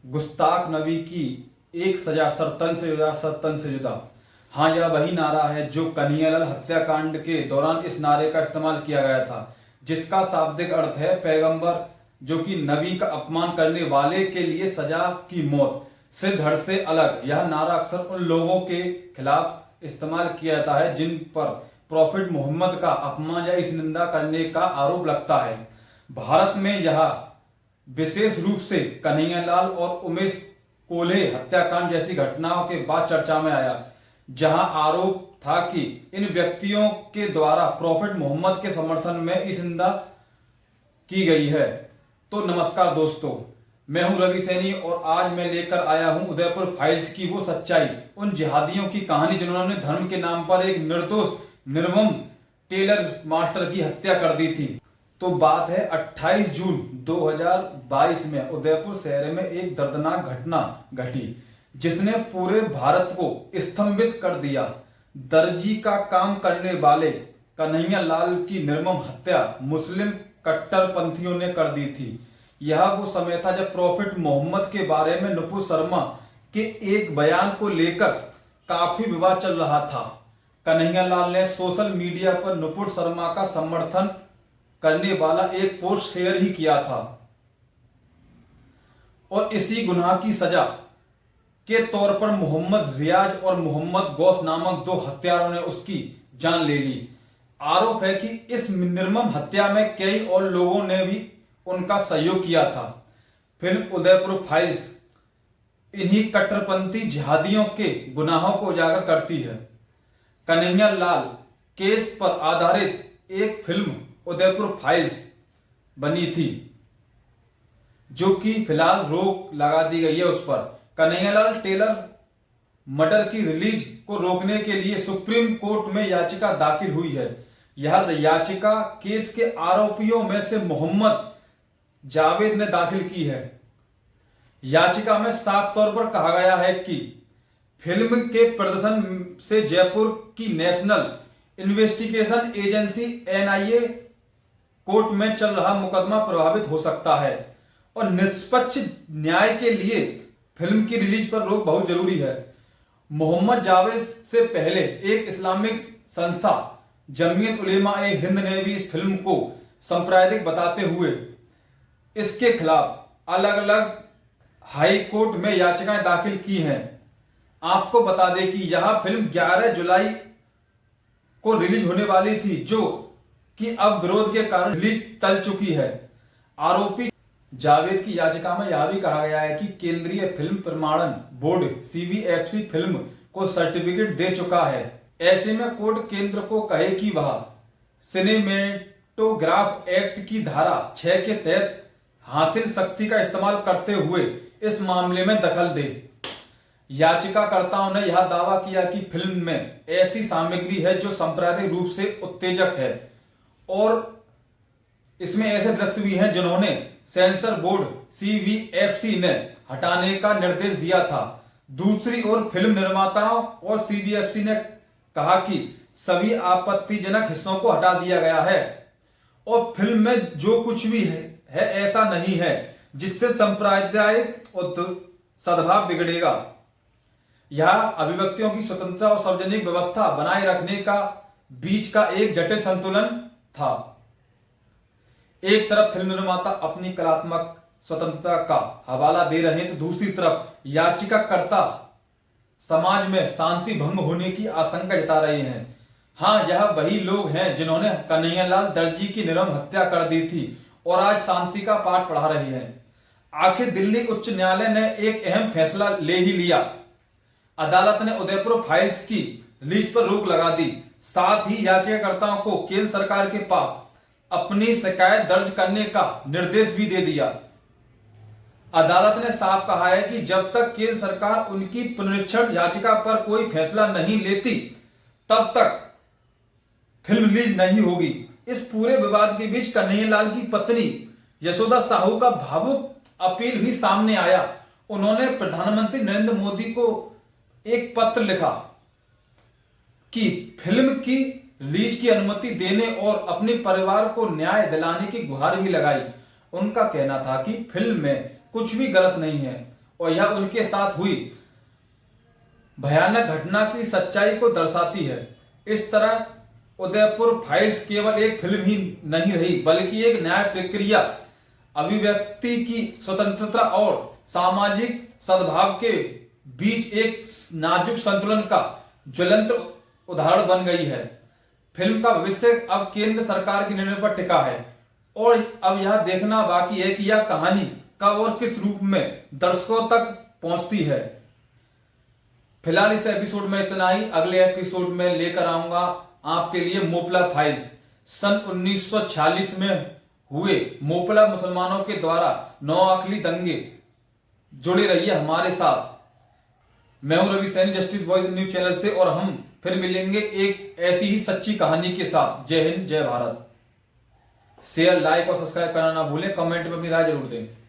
गुस्ताख नबी की एक सजा सरतन से जुदा। हाँ, यह वही नारा है जो कन्हैयालाल हत्याकांड के दौरान इस नारे का इस्तेमाल किया गया था, जिसका शाब्दिक अर्थ है पैगंबर, जो कि नबी का अपमान करने वाले के लिए सजा की मौत से धड़ से अलग। यह नारा अक्सर उन लोगों के खिलाफ इस्तेमाल किया जाता है जिन पर प्रॉफिट मोहम्मद का अपमान या इस निंदा करने का आरोप लगता है। भारत में यह विशेष रूप से कन्हैयालाल और उमेश कोल्हे हत्याकांड जैसी घटनाओं के बाद चर्चा में आया, जहां आरोप था कि इन व्यक्तियों के द्वारा प्रॉफिट मोहम्मद के समर्थन में इस निंदा की गई है। तो नमस्कार दोस्तों, मैं हूं रवि सैनी और आज मैं लेकर आया हूं उदयपुर फाइल्स की वो सच्चाई, उन जिहादियों की कहानी जिन्होंने धर्म के नाम पर एक निर्दोष निर्मम टेलर मास्टर की हत्या कर दी थी। तो बात है 28 जून 2022 में उदयपुर शहर में एक दर्दनाक घटना घटी जिसने पूरे भारत को स्तंभित कर दिया। दर्जी का काम करने वाले कन्हैयालाल की निर्मम हत्या मुस्लिम कट्टरपंथियों ने कर दी थी। यह वो समय था जब प्रॉफिट मोहम्मद के बारे में नुपुर शर्मा के एक बयान को लेकर काफी विवाद चल रहा था। कन्हैयालाल ने सोशल मीडिया पर नुपुर शर्मा का समर्थन करने वाला एक पोस्ट शेयर ही किया था और इसी गुनाह की सजा के तौर पर मोहम्मद रियाज और मोहम्मद गौस नामक दो हत्यारों ने उसकी जान ले ली। आरोप है कि इस निर्मम हत्या में कई और लोगों ने भी उनका सहयोग किया था। फिल्म उदयपुर फाइल्स इन्हीं कट्टरपंथी जिहादियों के गुनाहों को उजागर करती है। कन्हैयालाल केस पर आधारित एक फिल्म उदयपुर फाइल्स बनी थी, जो कि फिलहाल रोक लगा दी गई है उस पर। कन्हैयालाल टेलर मर्डर की रिलीज को रोकने के लिए सुप्रीम कोर्ट में याचिका दाखिल हुई है। यह याचिका केस के आरोपियों में से मोहम्मद जावेद ने दाखिल की है। याचिका में साफ तौर पर कहा गया है कि फिल्म के प्रदर्शन से जयपुर की national investigation agency NIA court में चल रहा मुकदमा प्रभावित हो सकता है और निष्पक्ष न्याय के लिए फिल्म की रिलीज पर रोक बहुत जरूरी है। मोहम्मद जावेद से पहले एक इस्लामिक संस्था जमीयत उलेमा ए हिंद ने भी इस फिल्म को सांप्रदायिक बताते हुए इसके खिलाफ अलग अलग हाई कोर्ट में याचिकाएं दाखिल की हैं। आपको बता दें कि यह फिल्म 11 जुलाई को रिलीज होने वाली थी, जो कि अब विरोध के कारण रिलीज टल चुकी है। आरोपी जावेद की याचिका में यह भी कहा गया है कि केंद्रीय फिल्म प्रमाणन बोर्ड CBFC फिल्म को सर्टिफिकेट दे चुका है। ऐसे में कोर्ट केंद्र को कहे कि वह सिनेमेटोग्राफ एक्ट की धारा 6 के तहत हासिल शक्ति का इस्तेमाल करते हुए इस मामले में दखल दे। याचिकाकर्ताओं ने यह दावा किया कि फिल्म में ऐसी सामग्री है जो सांप्रदायिक रूप से उत्तेजक है और इसमें ऐसे दृश्य भी हैं जिन्होंने सेंसर बोर्ड CBFC ने हटाने का निर्देश दिया था। दूसरी ओर फिल्म निर्माताओं और CBFC ने कहा कि सभी आपत्तिजनक हिस्सों को हटा दिया गया है और फिल्म में जो कुछ भी है ऐसा नहीं है जिससे सांप्रदायिक और सद्भाव बिगड़ेगा। यह अभिव्यक्तियों की स्वतंत्रता और सार्वजनिक व्यवस्था बनाए रखने का बीच का एक जटिल संतुलन था। एक तरफ फिल्म निर्माता अपनी कलात्मक स्वतंत्रता का हवाला दे रहे हैं, तो दूसरी तरफ याचिकाकर्ता समाज में शांति भंग होने की आशंका जता रहे हैं। हाँ, यह वही लोग हैं जिन्होंने कन्हैयालाल दर्जी की निर्मम हत्या कर दी थी और आज शांति का पाठ पढ़ा रहे हैं। आखिर दिल्ली उच्च न्यायालय ने एक अहम फैसला ले ही लिया। अदालत ने उदयपुर फाइल्स की रिलीज पर रोक लगा दी। साथ ही याचिकाकर्ताओं को केंद्र सरकार के पास अपनी शिकायत दर्ज करने का निर्देश भी दे दिया। अदालत ने साफ कहा है कि जब तक केंद्र सरकार उनकी पुनरीक्षण याचिका पर कोई फैसला नहीं लेती, तब तक फिल्म रिलीज नहीं होगी। इस पूरे विवाद के बीच कन्हैयालाल की पत्नी यशोदा साहू का भावुक अपील भी सामने आया। उन्होंने प्रधानमंत्री नरेंद्र मोदी को एक पत्र लिखा कि फिल्म की रिलीज की अनुमति देने और अपने परिवार को न्याय दिलाने की गुहार भी लगाई। उनका कहना था कि फिल्म में कुछ भी गलत नहीं है और यह उनके साथ हुई भयानक घटना की सच्चाई को दर्शाती है। इस तरह उदयपुर फाइल्स केवल एक फिल्म ही नहीं रही, बल्कि एक न्याय प्रक्रिया, अभिव्यक्ति की स्वतंत्रता और सामाजिक सद्भाव के बीच एक नाजुक संतुलन का ज्वलंत उदाहरण बन गई है। फिल्म का भविष्य अब केंद्र सरकार के निर्णय पर टिका है और अब यह देखना बाकी है कि यह कहानी कब और किस रूप में दर्शकों तक पहुंचती है। फिलहाल इस एपिसोड में इतना ही। अगले एपिसोड में लेकर आऊंगा आपके लिए मोपला फाइल्स। सन 1946 में हुए मोपला मुसलमानों के द्वारा नौअखली दंगे। जुड़े रहिए हमारे साथ। मैं हूं Ravi Saini, justice voice news channel से, और हम फिर मिलेंगे एक ऐसी ही सच्ची कहानी के साथ। जय हिंद, जय भारत। शेयर, लाइक और सब्सक्राइब करना ना भूलें। कमेंट में अपनी राय जरूर दें।